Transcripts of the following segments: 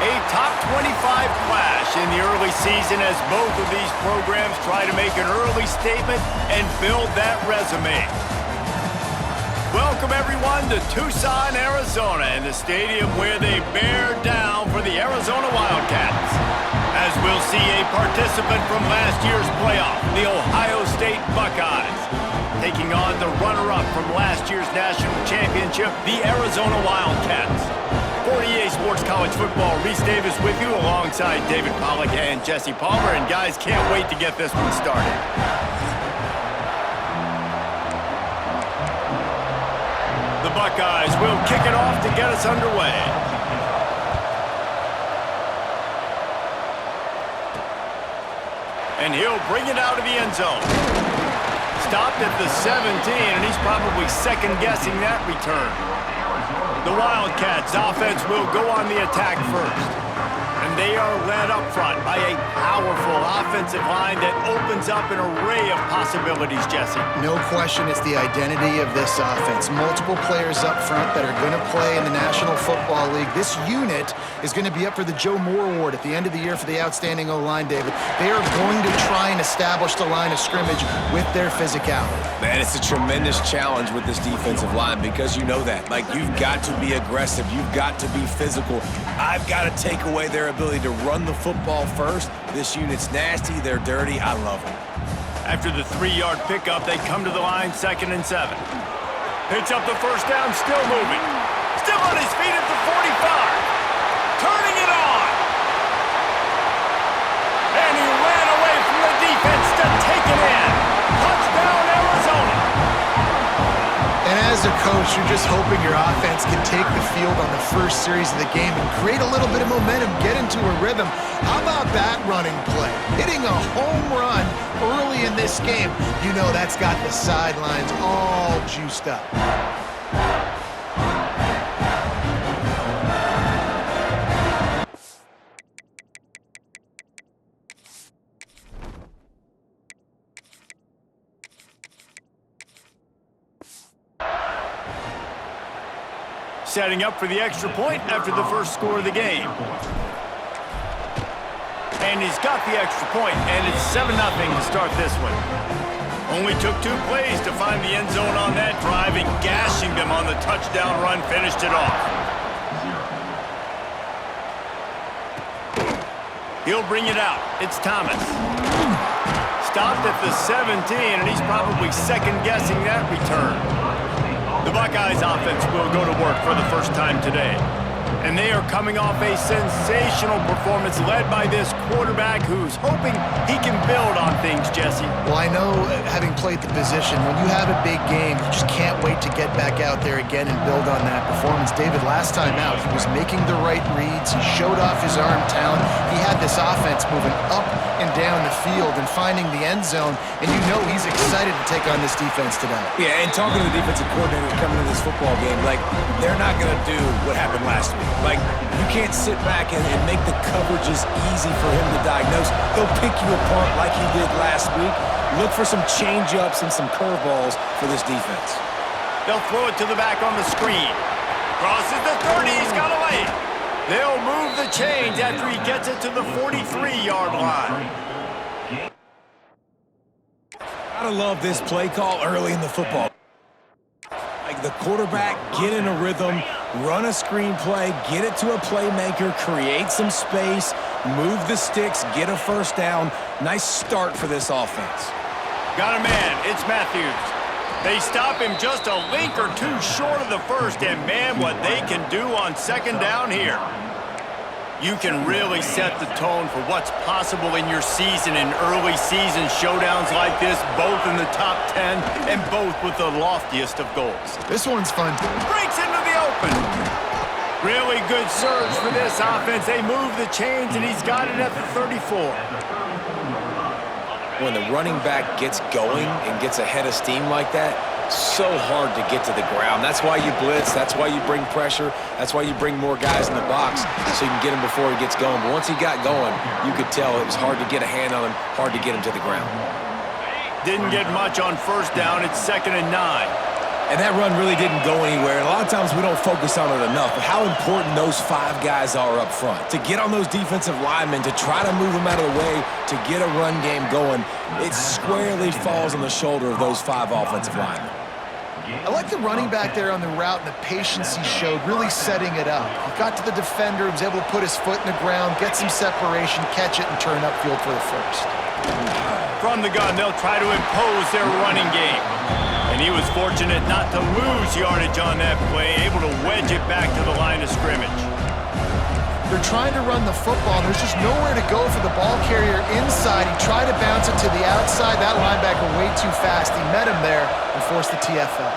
A top 25 clash in the early season as both of these programs try to make an early statement and build that resume. Welcome, everyone, to Tucson, Arizona, and the stadium where they bear down for the Arizona Wildcats. As we'll see a participant from last year's playoff, the Ohio State Buckeyes, taking on the runner-up from last year's national championship, the Arizona Wildcats. For EA Sports College Football, Reese Davis with you alongside David Pollack and Jesse Palmer. And guys, can't wait to get this one started. The Buckeyes will kick it off to get us underway. And he'll bring it out of the end zone. Stopped at the 17, and he's probably second-guessing that return. The Wildcats offense will go on the attack first. And they are led up front by a powerful offensive line that opens up an array of possibilities, Jesse. No question, it's the identity of this offense. Multiple players up front that are going to play in the National Football League. This unit is going to be up for the Joe Moore Award at the end of the year for the outstanding O-line, David. They are going to try and establish the line of scrimmage with their physicality. Man, it's a tremendous challenge with this defensive line because you know that. Like, you've got to be aggressive. You've got to be physical. I've got to take away their ability to run the football first. This unit's nasty. They're dirty. I love them. After the 3-yard pickup, they come to the line 2nd and 7. Picks up the first down, still moving. Still on his feet at the 45. Turning it on. And he ran away from the defense to take it in. Touchdown, Arizona. And as a coach, you're just hoping your offense can take the field on the first series of the game and create a little bit of momentum, get into a rhythm. How about that running play? Hitting a home run early in this game. You know that's got the sidelines all juiced up. Setting up for the extra point after the first score of the game. And he's got the extra point, and it's 7-0 to start this one. Only took 2 plays to find the end zone on that drive, and gashing them on the touchdown run finished it off. He'll bring it out. It's Thomas. Stopped at the 17, and he's probably second-guessing that return. The Buckeyes offense will go to work for the first time today. And they are coming off a sensational performance led by this quarterback who's hoping he can build on things, Jesse. Well, I know, having played the position, when you have a big game, you just can't wait to get back out there again and build on that performance. David, last time out, he was making the right reads. He showed off his arm talent. He had this offense moving up and down the field and finding the end zone, and you know he's excited to take on this defense today. Yeah, and talking to the defensive coordinator coming into this football game, like, they're not going to do what happened last week. Like, you can't sit back and make the coverages easy for him to diagnose. He'll pick you apart like he did last week. Look for some change-ups and some curveballs for this defense. They'll throw it to the back on the screen. Crosses the 30, he's got a lane. They'll move the chains after he gets it to the 43-yard line. Gotta love this play call early in the football. Like, the quarterback, get in a rhythm, run a screen play, get it to a playmaker, create some space, move the sticks, get a first down. Nice start for this offense. Got a man, it's Matthews. They stop him just a link or 2 short of the first, and man, what they can do on second down here. You can really set the tone for what's possible in your season in early season showdowns like this, both in the top 10 and both with the loftiest of goals. This one's fun. Breaks into the open. Really good surge for this offense. They move the chains, and he's got it at the 34. When the running back gets going and gets ahead of steam like that, so hard to get to the ground. That's why you blitz. That's why you bring pressure. That's why you bring more guys in the box so you can get him before he gets going. But once he got going, you could tell it was hard to get a hand on him, hard to get him to the ground. Didn't get much on first down. It's 2nd and 9. And that run really didn't go anywhere. And a lot of times we don't focus on it enough, but how important those 5 guys are up front. To get on those defensive linemen, to try to move them out of the way, to get a run game going, it squarely falls on the shoulder of those 5 offensive linemen. I like the running back there on the route and the patience he showed, really setting it up. He got to the defender, was able to put his foot in the ground, get some separation, catch it, and turn upfield for the first. From the gun, they'll try to impose their running game. And he was fortunate not to lose yardage on that play, able to wedge it back to the line of scrimmage. They're trying to run the football, and there's just nowhere to go for the ball carrier inside. He tried to bounce it to the outside. That linebacker way too fast. He met him there and forced the TFL.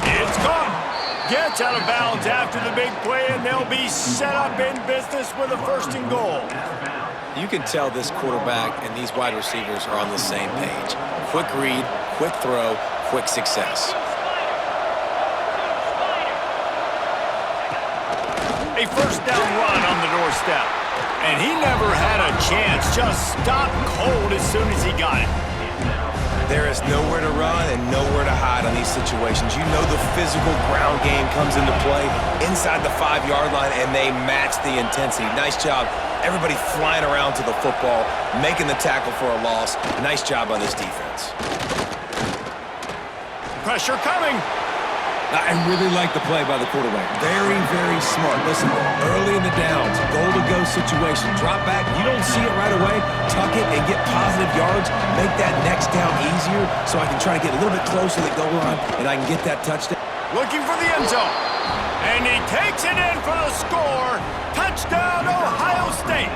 It's caught. Gets out of bounds after the big play, and they'll be set up in business with a 1st and goal. You can tell this quarterback and these wide receivers are on the same page. Quick read, quick throw, quick success. A 1st down run on the doorstep. And he never had a chance. Just stopped cold as soon as he got it. There is nowhere to run and nowhere to hide on these situations. You know the physical ground game comes into play inside the 5-yard line, and they match the intensity. Nice job. Everybody flying around to the football, making the tackle for a loss. Nice job on this defense. Pressure coming. I really like the play by the quarterback. Very, very smart. Listen, early in the downs, goal-to-go situation. Drop back, you don't see it right away. Tuck it and get positive yards. Make that next down easier so I can try to get a little bit closer to the goal line and I can get that touchdown. Looking for the end zone. And he takes it in for the score. Touchdown, Ohio State.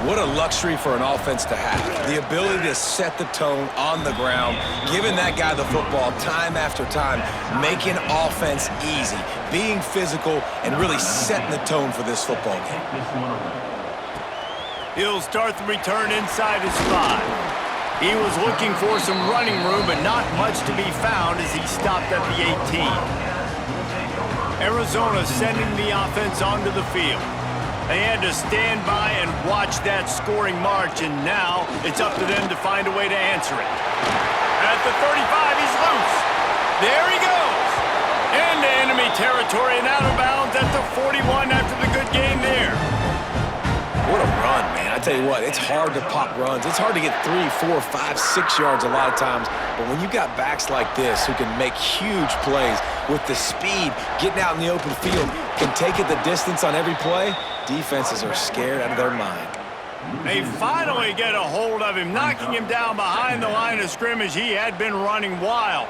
What a luxury for an offense to have. The ability to set the tone on the ground, giving that guy the football time after time, making offense easy, being physical, and really setting the tone for this football game. He'll start the return inside his 5. He was looking for some running room, but not much to be found as he stopped at the 18. Arizona sending the offense onto the field. They had to stand by and watch that scoring march, and now it's up to them to find a way to answer it. At the 35, he's loose. There he goes. Into enemy territory and out of bounds at the 41 after the good game there. What a run, man. I tell you what, it's hard to pop runs. It's hard to get 3, 4, 5, 6 yards a lot of times. But when you got backs like this who can make huge plays with the speed, getting out in the open field, can take it the distance on every play, defenses are scared out of their mind. They finally get a hold of him, knocking him down behind the line of scrimmage. He had been running wild.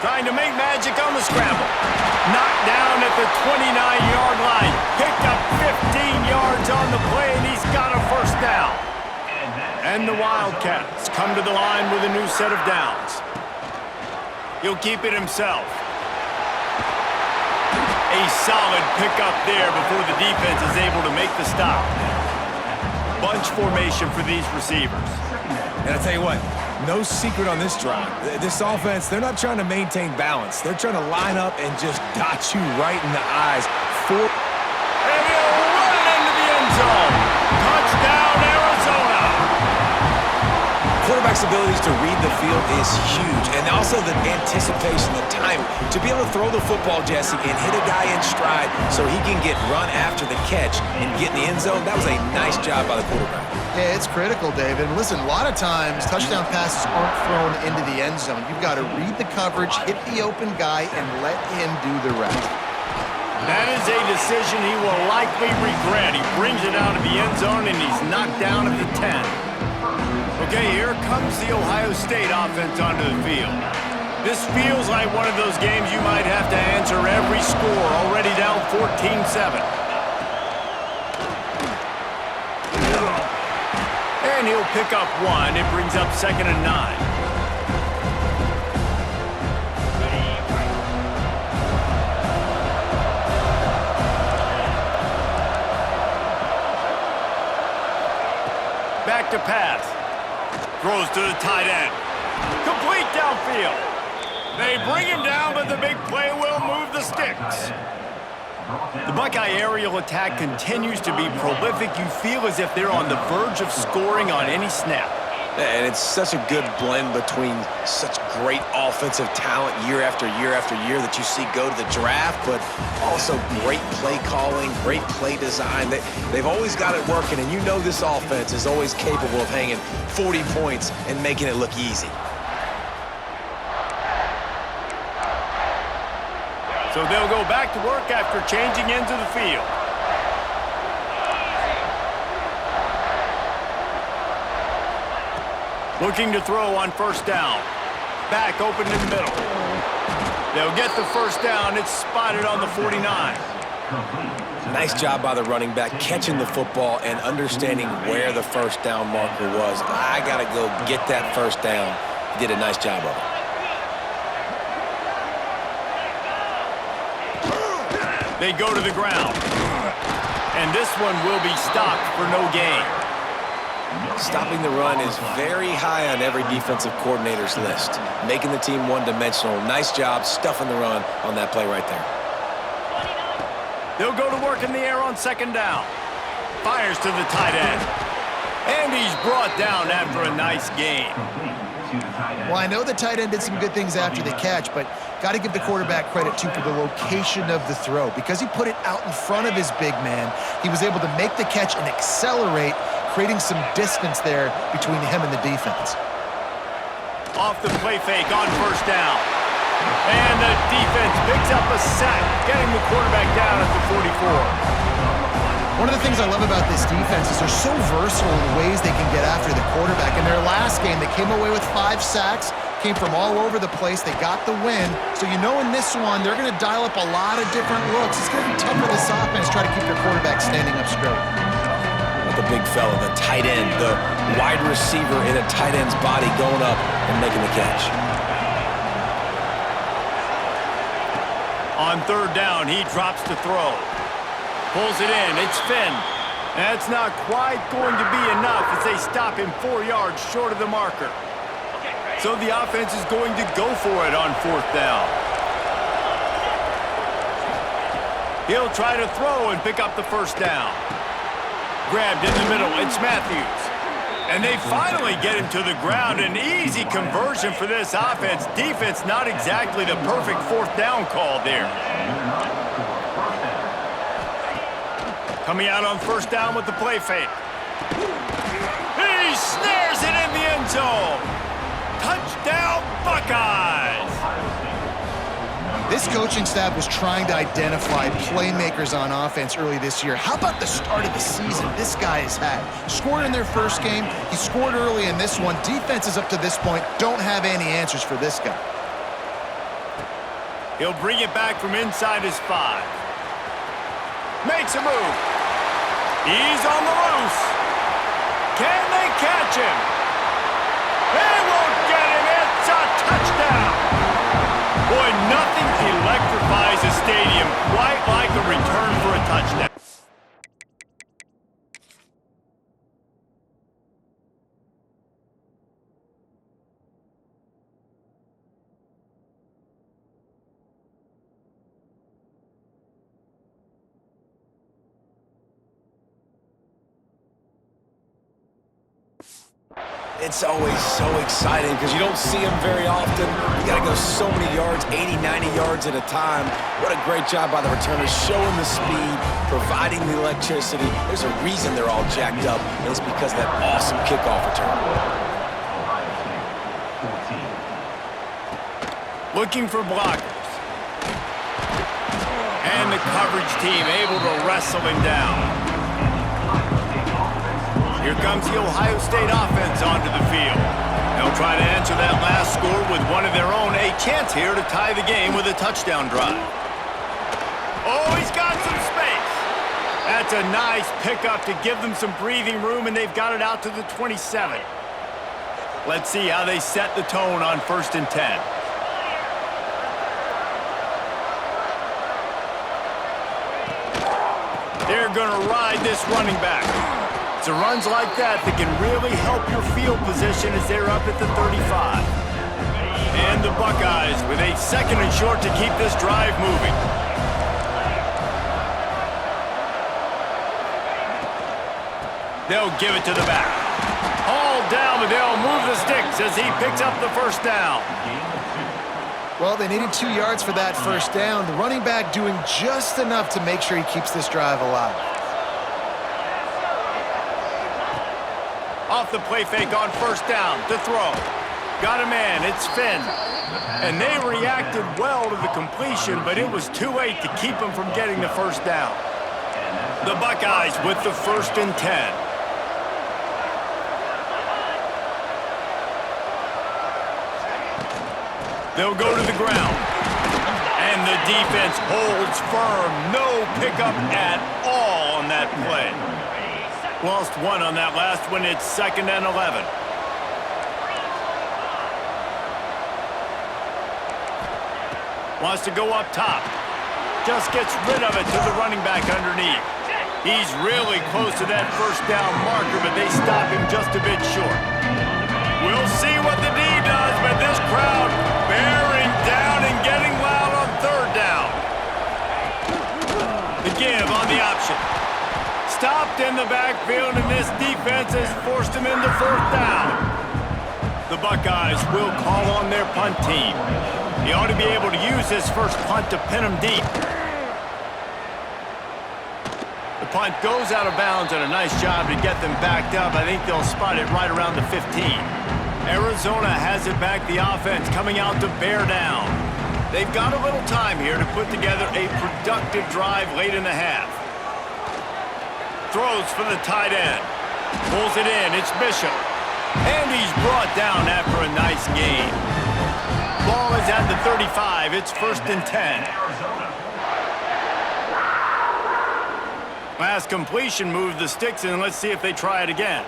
Trying to make magic on the scramble. Knocked down at the 29-yard line. Picked up 15 yards on the play, and he's got a 1st down. And the Wildcats come to the line with a new set of downs. He'll keep it himself. A solid pickup there before the defense is able to make the stop. Bunch formation for these receivers. And I tell you what, no secret on this drive. This offense, they're not trying to maintain balance. They're trying to line up and just dot you right in the eyes. And he'll run it into the end zone. Touchdown, Arizona. Quarterback's abilities to read the field is huge. And also the anticipation, the timing. To be able to throw the football, Jesse, and hit a guy in stride so he can get run after the catch and get in the end zone, that was a nice job by the quarterback. Yeah, it's critical, David. And listen, a lot of times touchdown passes aren't thrown into the end zone. You've got to read the coverage, hit the open guy, and let him do the rest. That is a decision he will likely regret. He brings it out of the end zone, and he's knocked down at the 10. Okay, here comes the Ohio State offense onto the field. This feels like one of those games you might have to answer every score, already down 14-7. And And he'll pick up 1. It brings up 2nd and 9. Back to pass. Throws to the tight end. Complete downfield. They bring him down, but the big play will move the sticks. The Buckeye aerial attack continues to be prolific. You feel as if they're on the verge of scoring on any snap. And it's such a good blend between such great offensive talent year after year after year that you see go to the draft, but also great play calling, great play design. They've always got it working, and you know this offense is always capable of hanging 40 points and making it look easy. So they'll go back to work after changing into the field. Looking to throw on 1st down. Back open in the middle. They'll get the 1st down. It's spotted on the 49. Nice job by the running back, catching the football and understanding where the 1st down marker was. I got to go get that 1st down. He did a nice job of it. They go to the ground. And this one will be stopped for no gain. Stopping the run is very high on every defensive coordinator's list. Making the team one-dimensional. Nice job stuffing the run on that play right there. They'll go to work in the air on 2nd down. Fires to the tight end. And he's brought down after a nice gain. Well, I know the tight end did some good things after the catch, but got to give the quarterback credit, too, for the location of the throw. Because he put it out in front of his big man, he was able to make the catch and accelerate, creating some distance there between him and the defense. Off the play fake on 1st down. And the defense picks up a sack, getting the quarterback down at the 44. One of the things I love about this defense is they're so versatile in ways they can get after the quarterback. In their last game, they came away with 5 sacks, came from all over the place. They got the win. So you know in this one, they're going to dial up a lot of different looks. It's going to be tough for this offense to try to keep their quarterback standing up straight. The big fella, the tight end, the wide receiver in a tight end's body going up and making the catch. On 3rd down, he drops to throw. Pulls it in. It's Finn. That's not quite going to be enough as they stop him 4 yards short of the marker. So the offense is going to go for it on 4th down. He'll try to throw and pick up the 1st down. Grabbed in the middle. It's Matthews. And they finally get him to the ground. An easy conversion for this offense. Defense not exactly the perfect 4th down call there. Coming out on 1st down with the play fake. He snares it in the end zone. Touchdown, Buckeyes! This coaching staff was trying to identify playmakers on offense early this year. How about the start of the season this guy has had? Scored in their first game. He scored early in this one. Defenses up to this point don't have any answers for this guy. He'll bring it back from inside his 5. Makes a move. He's on the loose. Can they catch him? They won't get him. It's a touchdown. Boy, nothing electrifies a stadium quite like a return for a touchdown. It's always so exciting because you don't see them very often. You got to go so many yards, 80, 90 yards at a time. What a great job by the returners, showing the speed, providing the electricity. There's a reason they're all jacked up, and it's because of that awesome kickoff return. Looking for blockers. And the coverage team able to wrestle him down. Here comes the Ohio State offense onto the field. They'll try to answer that last score with one of their own. A chance here to tie the game with a touchdown drive. Oh, he's got some space. That's a nice pickup to give them some breathing room, and they've got it out to the 27. Let's see how they set the tone on 1st and 10. They're going to ride this running back. It's the runs like that that can really help your field position as they're up at the 35. And the Buckeyes with a 2nd and short to keep this drive moving. They'll give it to the back. Hauled down, but they'll move the sticks as he picks up the 1st down. Well, they needed 2 yards for that 1st down. The running back doing just enough to make sure he keeps this drive alive. Off the play fake on 1st down to throw. Got a man, it's Finn. And they reacted well to the completion, but it was too late to keep him from getting the 1st down. The Buckeyes with the 1st and 10. They'll go to the ground. And the defense holds firm. No pickup at all on that play. Lost 1 on that last one. It's 2nd and 11. Wants to go up top. Just gets rid of it to the running back underneath. He's really close to that 1st down marker, but they stop him just a bit short. We'll see what the D does, but this crowd bearing down and getting loud on 3rd down. The give on the option. Stopped in the backfield, and this defense has forced him into 4th down. The Buckeyes will call on their punt team. He ought to be able to use his first punt to pin him deep. The punt goes out of bounds, and a nice job to get them backed up. I think they'll spot it right around the 15. Arizona has it back, the offense coming out to bear down. They've got a little time here to put together a productive drive late in the half. Throws for the tight end. Pulls it in, it's Bishop. And he's brought down after a nice gain. Ball is at the 35, it's 1st and 10. Last completion moved the sticks, and let's see if they try it again.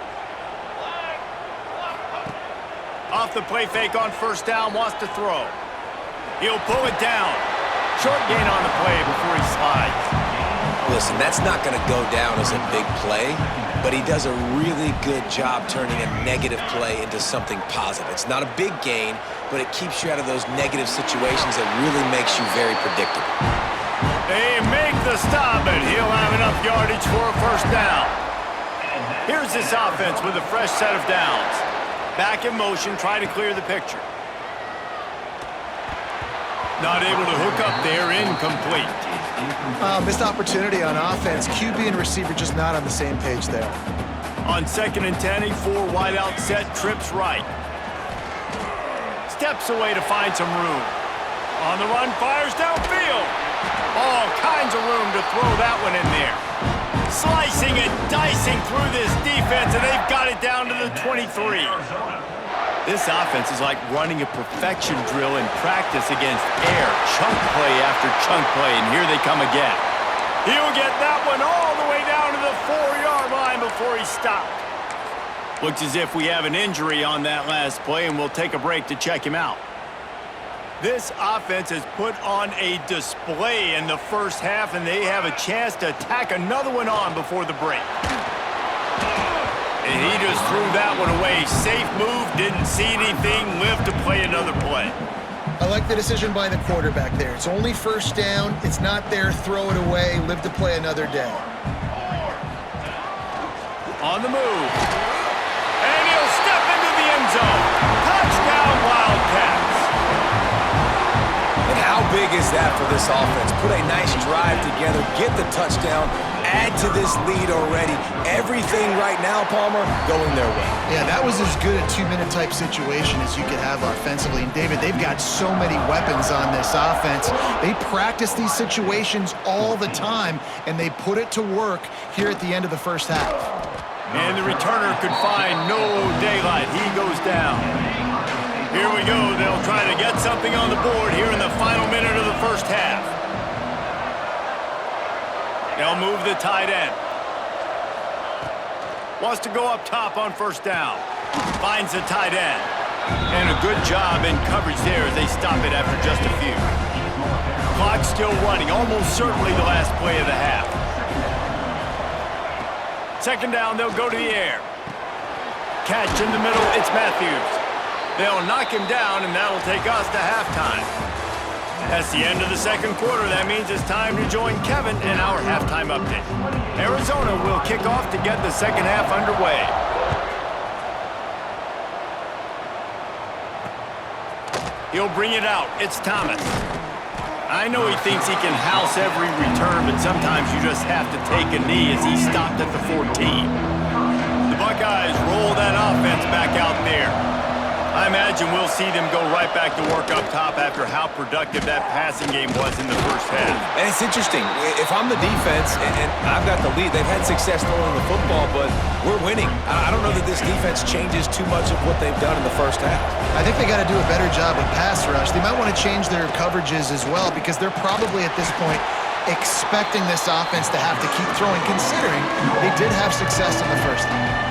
Off the play fake on 1st down, wants to throw. He'll pull it down. Short gain on the play before he slides. Listen, that's not going to go down as a big play, but he does a really good job turning a negative play into something positive. It's not a big gain, but it keeps you out of those negative situations that really makes you very predictable. They make the stop, and he'll have enough yardage for a 1st down. Here's this offense with a fresh set of downs. Back in motion, try to clear the picture. Not able to hook up there, incomplete. Missed opportunity on offense. QB and receiver just not on the same page there. On 2nd and 10, a 4 wide out set, trips right. Steps away to find some room. On the run, fires downfield. All kinds of room to throw that one in there. Slicing and dicing through this defense, and they've got it down to the 23. This offense is like running a perfection drill in practice against air. Chunk play after chunk play, and here they come again. He'll get that one all the way down to the 4-yard line before he stopped. Looks as if we have an injury on that last play, and we'll take a break to check him out. This offense has put on a display in the 1st half, and they have a chance to tack another one on before the break. And he just threw that one away. Safe move, didn't see anything, lived to play another play. I like the decision by the quarterback there. It's only 1st down. It's not there. Throw it away. Live to play another day. On the move. And he'll step into the end zone. Touchdown, Wildcats. And how big is that for this offense? Put a nice drive together, get the touchdown, add to this lead already. Everything right now, Palmer, going their way. Yeah, that was as good a 2-minute type situation as you could have offensively. And David, they've got so many weapons on this offense. They practice these situations all the time, and they put it to work here at the end of the 1st half. And the returner could find no daylight. He goes down. Here we go. They'll try to get something on the board here in the final minute of the 1st half. They'll move the tight end. Wants to go up top on first down. Finds the tight end. And a good job in coverage there as they stop it after just a few. Clock still running, almost certainly the last play of the half. Second down, they'll go to the air. Catch in the middle, it's Matthews. They'll knock him down, and that'll take us to halftime. That's the end of the second quarter. That means it's time to join Kevin in our halftime update. Arizona will kick off to get the second half underway. He'll bring it out. It's Thomas. I know he thinks he can house every return, but sometimes you just have to take a knee as he stopped at the 14. The Buckeyes roll that offense back out there. I imagine we'll see them go right back to work up top after how productive that passing game was in the first half. And it's interesting. If I'm the defense and I've got the lead, they've had success throwing the football, but we're winning. I don't know that this defense changes too much of what they've done in the first half. I think they got to do a better job of pass rush. They might want to change their coverages as well because they're probably at this point expecting this offense to have to keep throwing, considering they did have success in the first half.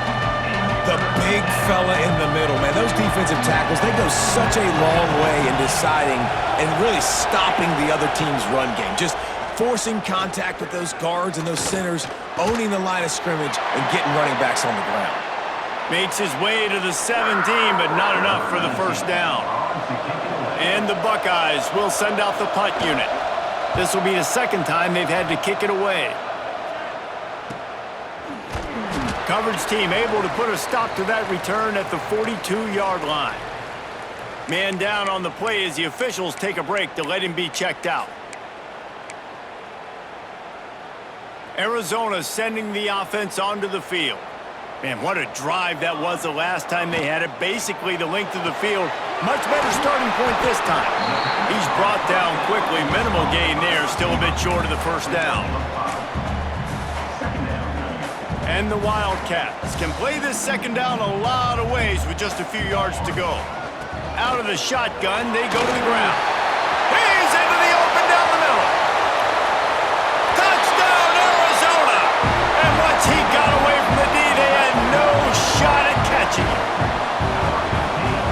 The big fella in the middle, man. Those defensive tackles, they go such a long way in deciding and really stopping the other team's run game. Just forcing contact with those guards and those centers, owning the line of scrimmage, and getting running backs on the ground. Makes his way to the 17, but not enough for the first down. And the Buckeyes will send out the punt unit. This will be the second time they've had to kick it away. Coverage team able to put a stop to that return at the 42-yard line. Man down on the play as the officials take a break to let him be checked out. Arizona sending the offense onto the field. Man, what a drive that was the last time they had it. Basically the length of the field. Much better starting point this time. He's brought down quickly. Minimal gain there. Still a bit short of the first down. And the Wildcats can play this second down a lot of ways with just a few yards to go. Out of the shotgun, they go to the ground. He's into the open down the middle. Touchdown, Arizona! And once he got away from the D, they had no shot at catching him.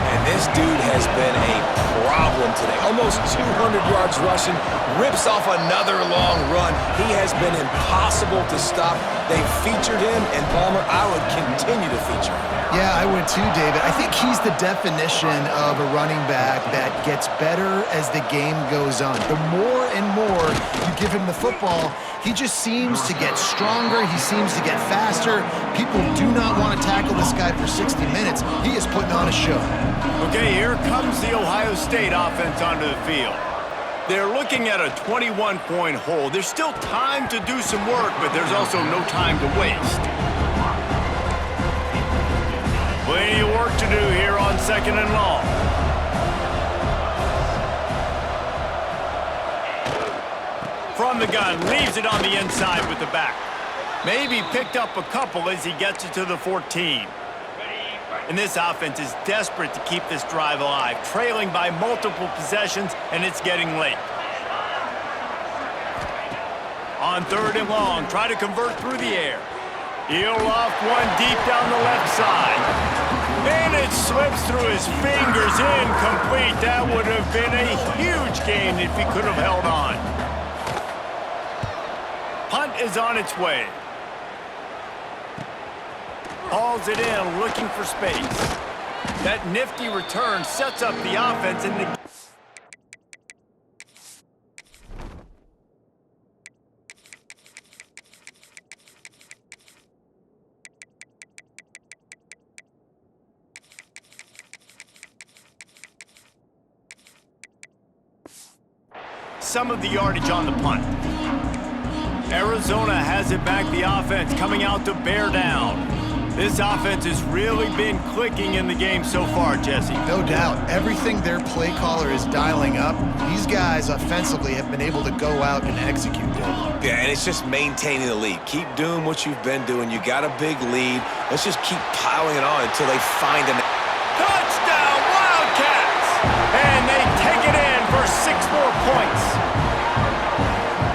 And this dude has been a problem today. Almost 200 yards rushing, rips off another long run. He has been impossible to stop. They've featured him, and Palmer, I would continue to feature him. Yeah, I would too, David. I think he's the definition of a running back that gets better as the game goes on. The more and more you give him the football, he just seems to get stronger. He seems to get faster. People do not want to tackle this guy for 60 minutes. He is putting on a show. Okay, here comes the Ohio State offense onto the field. They're looking at a 21-point hole. There's still time to do some work, but there's also no time to waste. Plenty of work to do here on second and long. From the gun, leaves it on the inside with the back. Maybe picked up a couple as he gets it to the 14. And this offense is desperate to keep this drive alive, trailing by multiple possessions, and it's getting late. On third and long, try to convert through the air. He'll loft one deep down the left side. And it slips through his fingers, incomplete. That would have been a huge gain if he could have held on. Punt is on its way. Hauls it in, looking for space. That nifty return sets up the offense in the... some of the yardage on the punt. Arizona has it back, the offense coming out to bear down. This offense has really been clicking in the game so far, Jesse. No doubt. Everything their play caller is dialing up, these guys offensively have been able to go out and execute it. Yeah, and it's just maintaining the lead. Keep doing what you've been doing. You got a big lead. Let's just keep piling it on until they find an... Touchdown, Wildcats! And they take it in for 6 more points.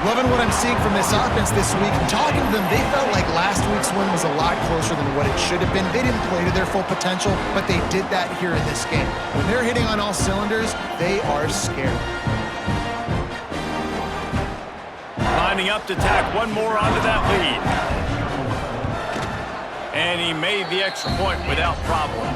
Loving what I'm seeing from this offense this week. Talking to them, they felt like last week's win was a lot closer than what it should have been. They didn't play to their full potential, but they did that here in this game. When they're hitting on all cylinders, they are scared. Lining up to tack one more onto that lead. And he made the extra point without problem.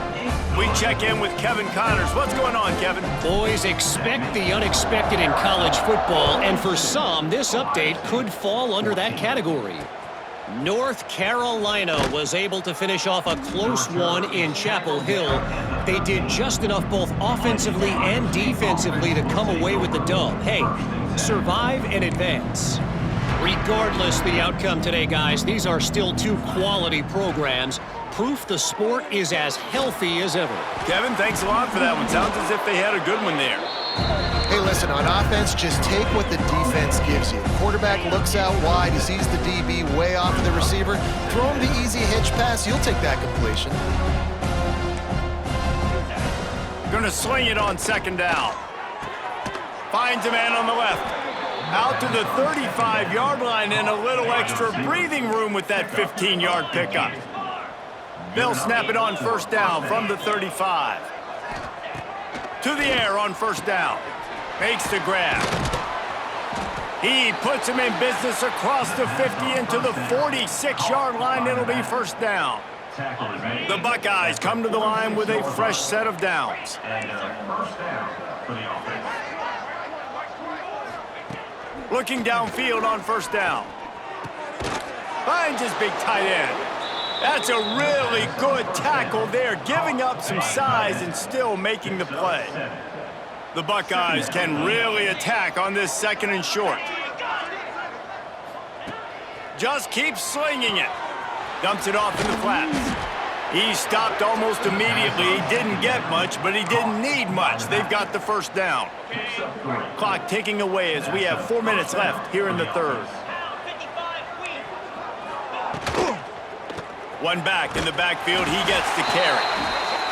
We check in with Kevin Connors. What's going on, Kevin? Boys, expect the unexpected in college football, and for some, this update could fall under that category. North Carolina was able to finish off a close one in Chapel Hill. They did just enough both offensively and defensively to come away with the dub. Hey, survive and advance. Regardless the outcome today, guys, these are still two quality programs. Proof the sport is as healthy as ever. Kevin, thanks a lot for that one. Sounds as if they had a good one there. Hey, listen, on offense, just take what the defense gives you. Quarterback looks out wide. He sees the DB way off of the receiver. Throw him the easy hitch pass. You'll take that completion. Gonna sling it on second down. Finds a man on the left. Out to the 35-yard line and a little extra breathing room with that 15-yard pickup. They'll snap it on first down from the 35. To the air on first down. Makes the grab. He puts him in business across the 50 into the 46-yard line. It'll be first down. The Buckeyes come to the line with a fresh set of downs. Looking downfield on first down. Finds his big tight end. That's a really good tackle there, giving up some size and still making the play. The Buckeyes can really attack on this second and short. Just keeps slinging it. Dumps it off in the flats. He stopped almost immediately. He didn't get much, but he didn't need much. They've got the first down. Clock ticking away as we have 4 minutes left here in the third. One back in the backfield. He gets the carry.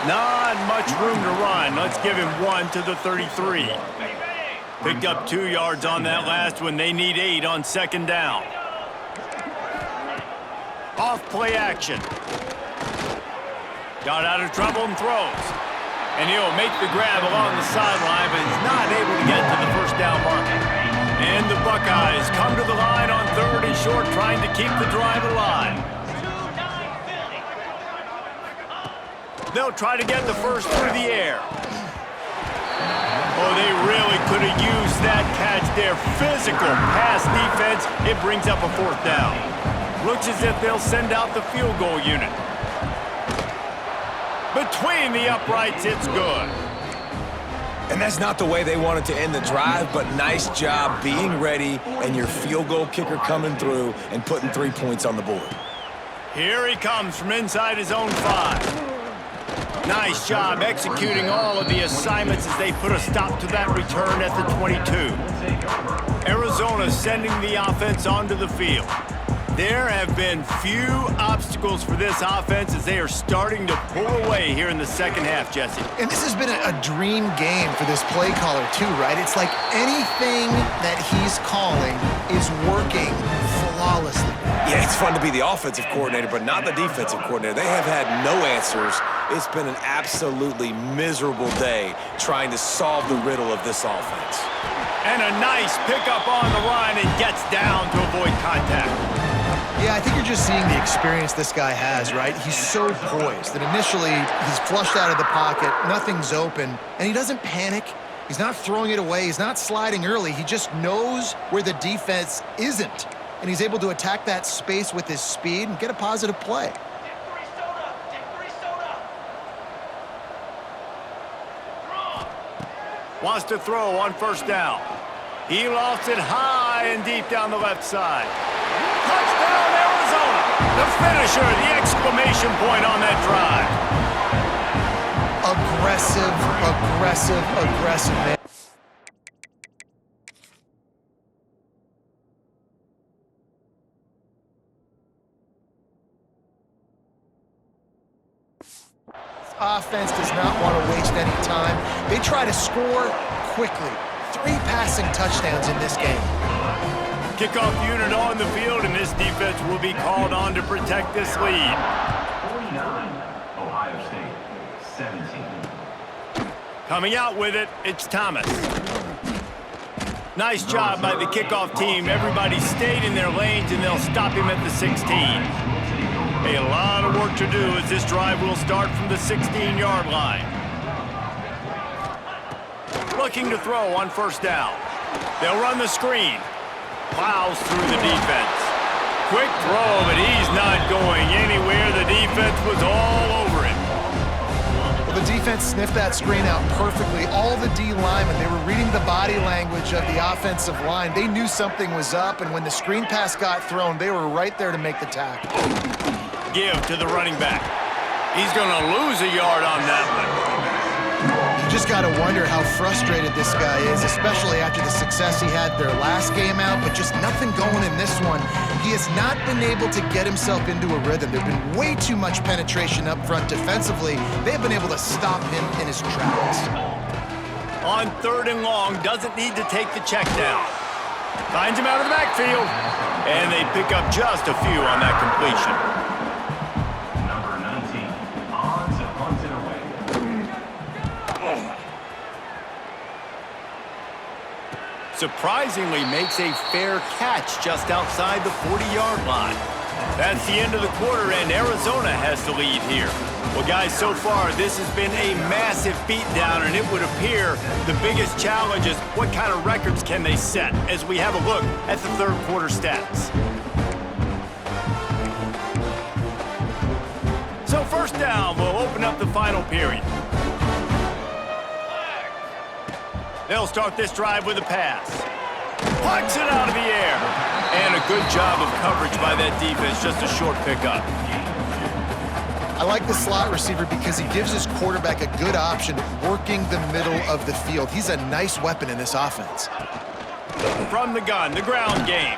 Not much room to run. Let's give him one to the 33. Picked up 2 yards on that last one. They need 8 on second down. Off play action. Got out of trouble and throws. And he'll make the grab along the sideline, but is not able to get to the first down marker. And the Buckeyes come to the line on third and short, trying to keep the drive alive. They'll try to get the first through the air. Oh, they really could have used that catch there. Physical pass defense. It brings up a fourth down. Looks as if they'll send out the field goal unit. Between the uprights, it's good. And that's not the way they wanted to end the drive, but nice job being ready and your field goal kicker coming through and putting 3 points on the board. Here he comes from inside his own 5. Nice job executing all of the assignments as they put a stop to that return at the 22. Arizona sending the offense onto the field. There have been few obstacles for this offense as they are starting to pull away here in the second half, Jesse. And this has been a dream game for this play caller too, right? It's like anything that he's calling is working flawlessly. Yeah, it's fun to be the offensive coordinator, but not the defensive coordinator. They have had no answers. It's been an absolutely miserable day trying to solve the riddle of this offense. And a nice pickup on the line and gets down to avoid contact. Yeah, I think you're just seeing the experience this guy has, right? He's so poised that initially he's flushed out of the pocket, nothing's open, and he doesn't panic. He's not throwing it away. He's not sliding early. He just knows where the defense isn't, and he's able to attack that space with his speed and get a positive play. Wants to throw on first down. He lofts it high and deep down the left side. Touchdown, Arizona! The finisher, the exclamation point on that drive. Aggressive, aggressive, aggressive, man. Offense does not want to waste any time. They try to score quickly. 3 passing touchdowns in this game. Kickoff unit on the field, and this defense will be called on to protect this lead. 49, Ohio State, 17. Coming out with it, it's Thomas. Nice job by the kickoff team. Everybody stayed in their lanes, and they'll stop him at the 16. A lot of work to do as this drive will start from the 16-yard line. Looking to throw on first down. They'll run the screen. Plows through the defense. Quick throw, but he's not going anywhere. The defense was all over him. Well, the defense sniffed that screen out perfectly. All the D linemen, they were reading the body language of the offensive line. They knew something was up, and when the screen pass got thrown, they were right there to make the tackle. Give to the running back. He's going to lose a yard on that one. You just got to wonder how frustrated this guy is, especially after the success he had their last game out, but just nothing going in this one. He has not been able to get himself into a rhythm. There's been way too much penetration up front defensively. They've been able to stop him in his tracks. On 3rd and long, doesn't need to take the check down. Finds him out of the backfield, and they pick up just a few on that completion. Number 19, on to punt it away. Surprisingly makes a fair catch just outside the 40-yard line. That's the end of the quarter, and Arizona has the lead here. Well, guys, so far, this has been a massive beatdown, and it would appear the biggest challenge is what kind of records can they set as we have a look at the third quarter stats. So first down will open up the final period. They'll start this drive with a pass. Plucks it out of the air. And a good job of coverage by that defense, just a short pickup. I like the slot receiver because he gives his quarterback a good option working the middle of the field. He's a nice weapon in this offense. From the gun, the ground game.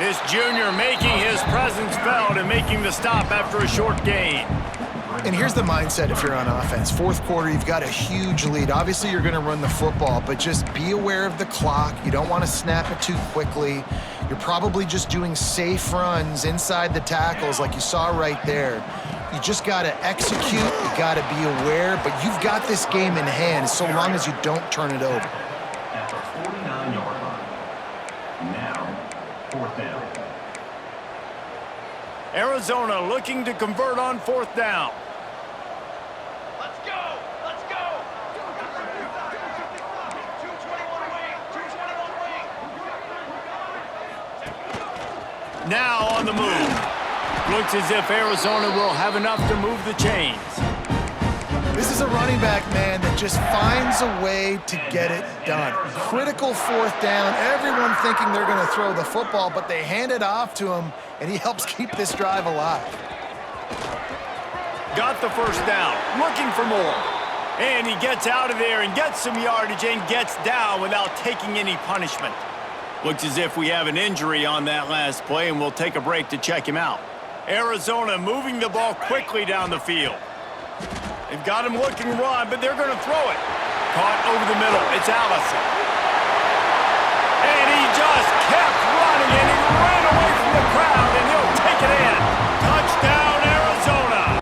This junior making his presence felt and making the stop after a short gain. And here's the mindset if you're on offense. Fourth quarter, you've got a huge lead. Obviously, you're going to run the football, but just be aware of the clock. You don't want to snap it too quickly. You're probably just doing safe runs inside the tackles like you saw right there. You just got to execute. You got to be aware, but you've got this game in hand so long as you don't turn it over. At the 49-yard line. Now, 4th down. Arizona looking to convert on 4th down. Let's go! Let's go! 221 wing! 221 wing! Now on the move. Looks as if Arizona will have enough to move the chains. This is a running back, man, that just finds a way to get it done. Critical 4th down. Everyone thinking they're going to throw the football, but they hand it off to him, and he helps keep this drive alive. Got the first down, looking for more. And he gets out of there and gets some yardage and gets down without taking any punishment. Looks as if we have an injury on that last play, and we'll take a break to check him out. Arizona moving the ball quickly down the field. They've got him looking run, but they're going to throw it. Caught over the middle. It's Allison. And he just kept running, and he ran away from the crowd, and he'll take it in. Touchdown, Arizona.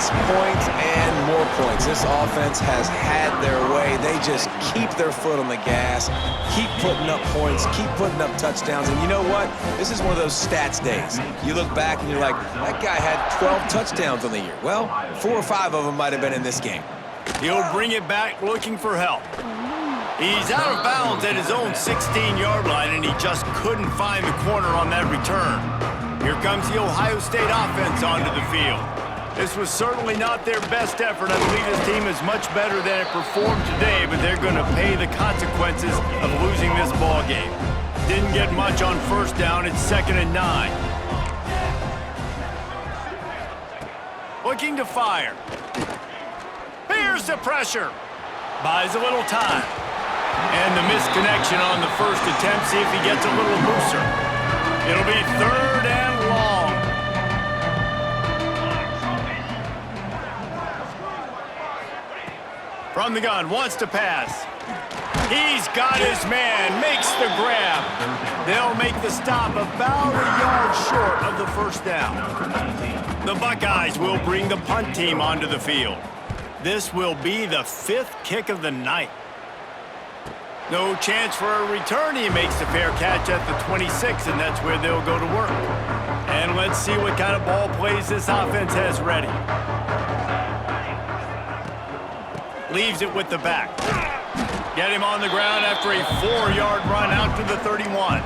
Points, and more points. This offense has had their way. They just keep their foot on the gas, keep putting up points, keep putting up touchdowns. And you know what? This is one of those stats days. You look back and you're like, that guy had 12 touchdowns on the year. Well, 4 or 5 of them might have been in this game. He'll bring it back looking for help. He's out of bounds at his own 16-yard line, and he just couldn't find the corner on that return. Here comes the Ohio State offense onto the field. This was certainly not their best effort. I believe this team is much better than it performed today, but they're going to pay the consequences of losing this ball game. Didn't get much on first down. It's 2nd and 9. Looking to fire. Here's the pressure. Buys a little time. And the misconnection on the first attempt. See if he gets a little looser. It'll be 3rd and long. From the gun, wants to pass. He's got his man, makes the grab. They'll make the stop about a yard short of the first down. The Buckeyes will bring the punt team onto the field. This will be the 5th kick of the night. No chance for a return. He makes the fair catch at the 26, and that's where they'll go to work. And let's see what kind of ball plays this offense has ready. Leaves it with the back. Get him on the ground after a 4-yard run out to the 31.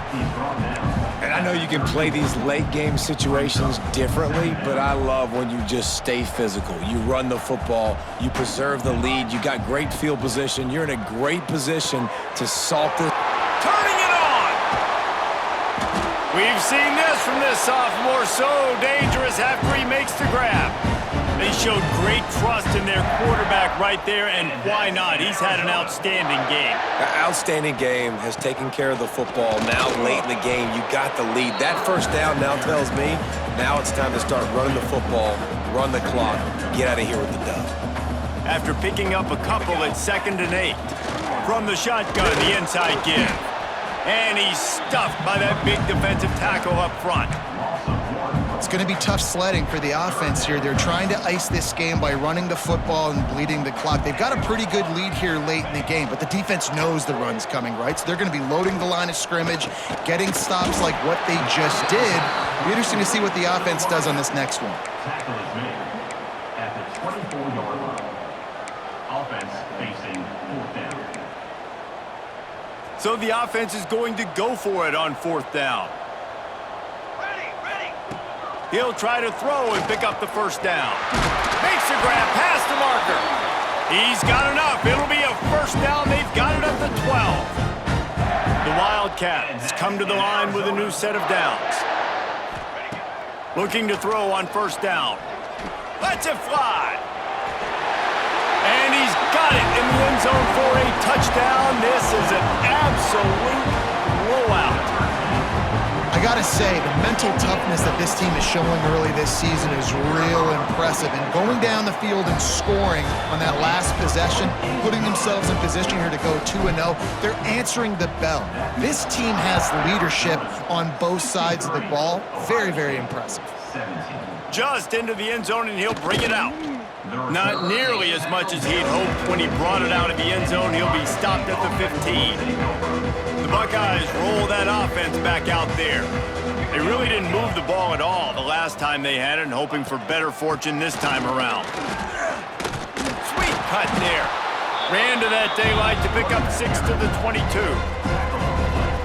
And I know you can play these late game situations differently, but I love when you just stay physical. You run the football, you preserve the lead, you got great field position, you're in a great position to salt this. Turning it on! We've seen this from this sophomore, so dangerous after he makes the grab. They showed great trust in their quarterback right there, and why not? He's had an outstanding game. An outstanding game, has taken care of the football. Now late in the game, you got the lead. That first down now tells me now it's time to start running the football, run the clock, get out of here with the dub. After picking up a couple at 2nd and 8. From the shotgun, the inside give. And he's stuffed by that big defensive tackle up front. It's going to be tough sledding for the offense here. They're trying to ice this game by running the football and bleeding the clock. They've got a pretty good lead here late in the game, but the defense knows the run's coming, right? So they're going to be loading the line of scrimmage, getting stops like what they just did. It'll be interesting to see what the offense does on this next one. Tackle is made at the 24-yard line. Offense facing 4th down. So the offense is going to go for it on 4th down. He'll try to throw and pick up the first down. Makes a grab past the marker. He's got enough. It'll be a first down. They've got it at the 12. The Wildcats come to the line with a new set of downs. Looking to throw on first down. Lets it fly. And he's got it in the end zone for a touchdown. This is an absolute blowout. I gotta say, the mental toughness that this team is showing early this season is real impressive. And going down the field and scoring on that last possession, putting themselves in position here to go 2-0, they're answering the bell. This team has leadership on both sides of the ball. Very, very impressive. Just into the end zone, and he'll bring it out. Not nearly as much as he'd hoped when he brought it out of the end zone. He'll be stopped at the 15. The Buckeyes roll that offense back out there. They really didn't move the ball at all the last time they had it, and hoping for better fortune this time around. Sweet cut there. Ran to that daylight to pick up 6 to the 22.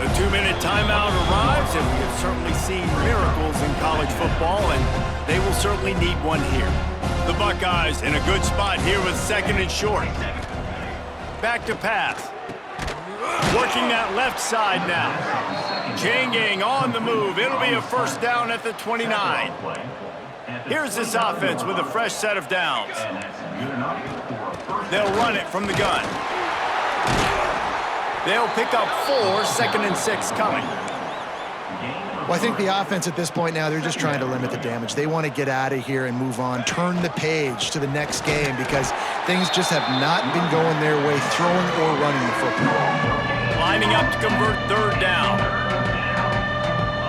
The 2-minute timeout arrives, and we have certainly seen miracles in college football, and they will certainly need one here. The Buckeyes in a good spot here with 2nd and short. Back to pass. Working that left side now. Chain gang on the move. It'll be a first down at the 29. Here's this offense with a fresh set of downs. They'll run it from the gun. They'll pick up 4, 2nd and 6 coming. Well, I think the offense at this point now, they're just trying to limit the damage. They want to get out of here and move on, turn the page to the next game because things just have not been going their way, throwing or running the football. Lining up to convert 3rd down.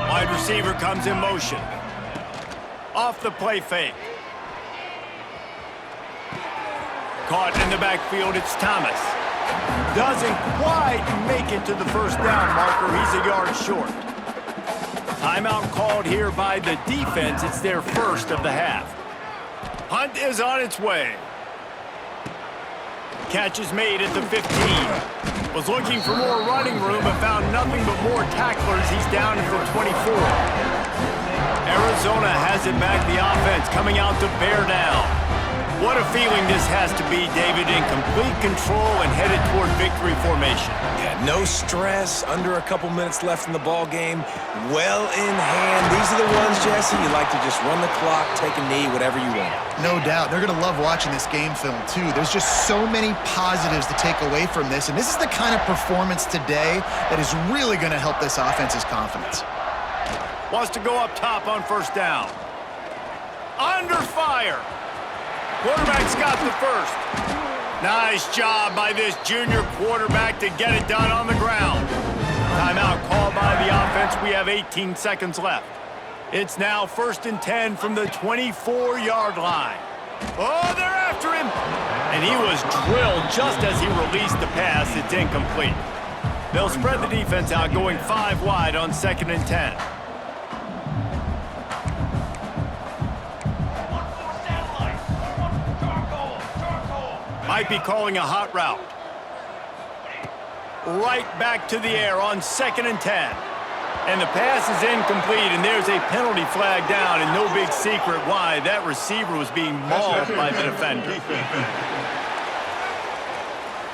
Wide receiver comes in motion. Off the play fake. Caught in the backfield, it's Thomas. Doesn't quite make it to the first down marker. He's a yard short. Timeout called here by the defense. It's their first of the half. Hunt is on its way. Catch is made at the 15. Was looking for more running room but found nothing but more tacklers. He's down at the 24. Arizona has it back. The offense coming out to bear down. What a feeling this has to be, David, in complete control and headed toward victory formation. Yeah, no stress, under a couple minutes left in the ball game, well in hand. These are the ones, Jesse, you like to just run the clock, take a knee, whatever you want. No doubt. They're going to love watching this game film, too. There's just so many positives to take away from this, and this is the kind of performance today that is really going to help this offense's confidence. Wants to go up top on first down. Under fire. Quarterback's got the first. Nice job by this junior quarterback to get it done on the ground. Timeout called by the offense. We have 18 seconds left. It's now 1st and 10 from the 24-yard line. Oh, they're after him. And he was drilled just as he released the pass. It's incomplete. They'll spread the defense out, going 5 wide on 2nd and 10. Might be calling a hot route. Right back to the air on 2nd and 10. And the pass is incomplete, and there's a penalty flag down, and no big secret why. That receiver was being mauled by the defender.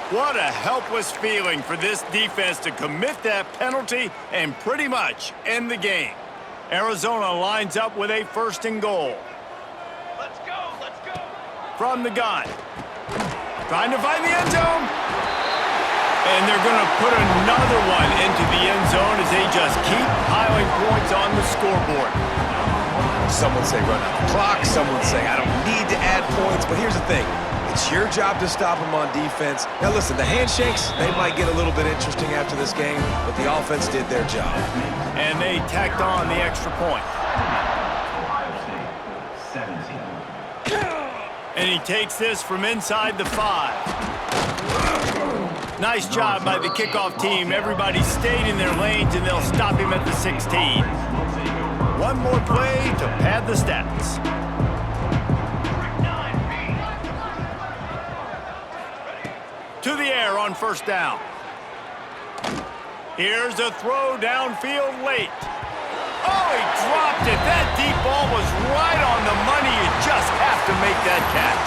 What a helpless feeling for this defense to commit that penalty and pretty much end the game. Arizona lines up with a 1st and goal. Let's go, let's go. From the gun. Trying to find the end zone. And they're going to put another one into the end zone as they just keep piling points on the scoreboard. Some would say run out the clock. Some would say I don't need to add points. But here's the thing. It's your job to stop them on defense. Now, listen, the handshakes, they might get a little bit interesting after this game, but the offense did their job. And they tacked on the extra point. Ohio State, 17. And he takes this from inside the 5. Nice job by the kickoff team. Everybody stayed in their lanes, and they'll stop him at the 16. One more play to pad the stats. To the air on first down. Here's a throw downfield late. Oh, he dropped it. That deep ball was right on the money. You just have to make that catch.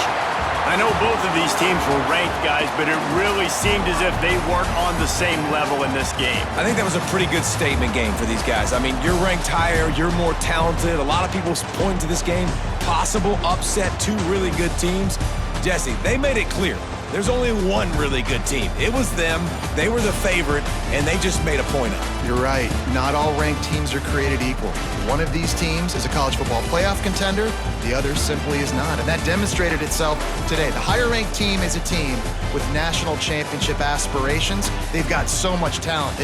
I know both of these teams were ranked, guys, but it really seemed as if they weren't on the same level in this game. I think that was a pretty good statement game for these guys. I mean, you're ranked higher, you're more talented. A lot of people point to this game, possible upset, 2 really good teams. Jesse, they made it clear. There's only one really good team. It was them. They were the favorite, and they just made a point of it. You're right. Not all ranked teams are created equal. One of these teams is a college football playoff contender. The other simply is not. And that demonstrated itself today. The higher-ranked team is a team with national championship aspirations. They've got so much talent.